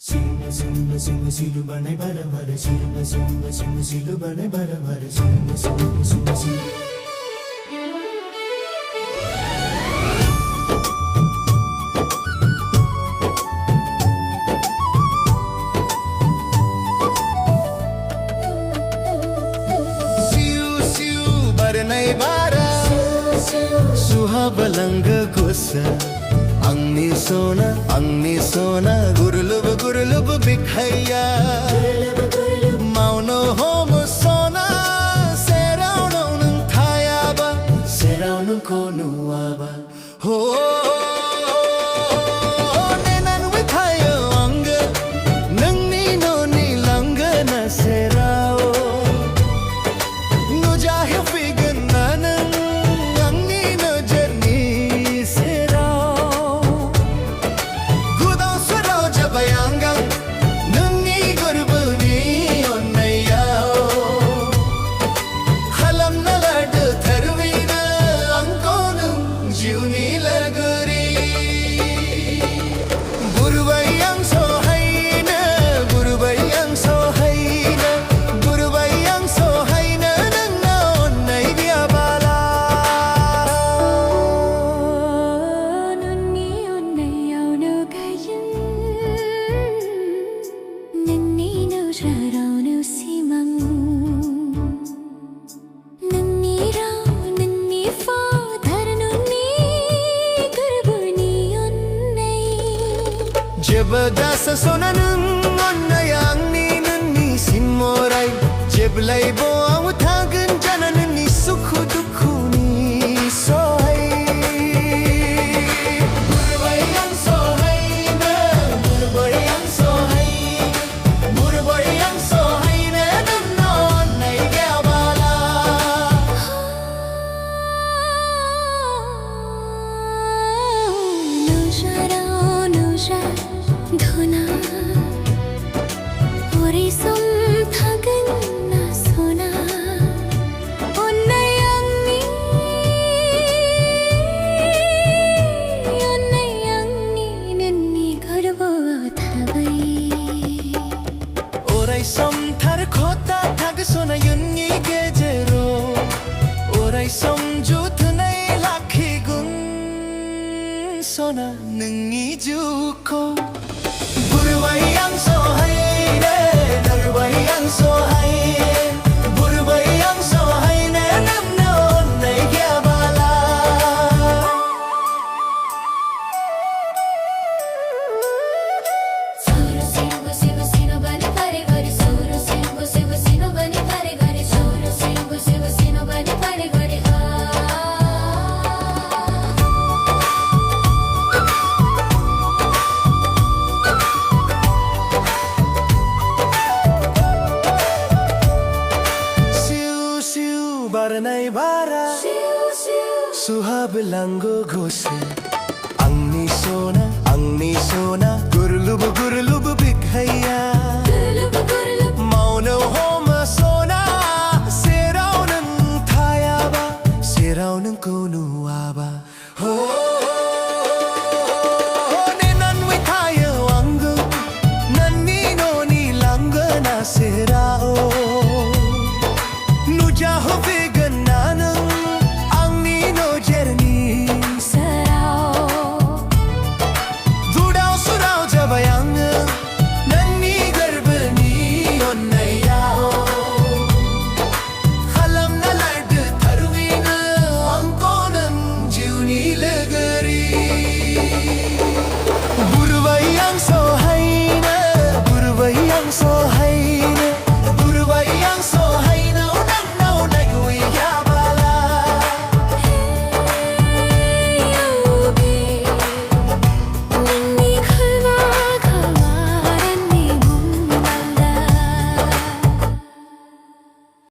Silu banai bara bara silu banai bara bara silu. Barnai bara suhabalang gosa angni sona gurulub bikhaya mauno homo sona serauno nung thayaba serauno konu aba ho nenan withayo ang nangni no ni langana serao no jahe figan nanan angni no journey serao gudo saro jabayanga nangni gurbuni onnayao halam nalad tharvina ankonu jiuni laguri burbayang so haina burbayang so haina burbayang so haina nanna onnai dia bala nunni onnai yaunu kayin nunni no raraunu simang nunni rao nunni fa dharnunni gurbuni onnai jebdasa sonanung onnayang ni nunni sinmorai jeblai bo au thagan jananni sukhu dukhu ni sohai burbayang sohai na burbayang sohai burbayang sohai na nanna onnai dia bala Nusha dhuna ori sum thagan na sona onnayangni nunni garbo thagai orai som thar khota thag sona yunni gejero orai som jut nai lakhi gun sona nungi juko burbayang so hai re burbayang so hai burbayang so hai ne namna onnai kya bala Suru sinu bani pare gare suru sinu bani pare gare suru sinu bani pare gare siu barnai bara suhab lango gose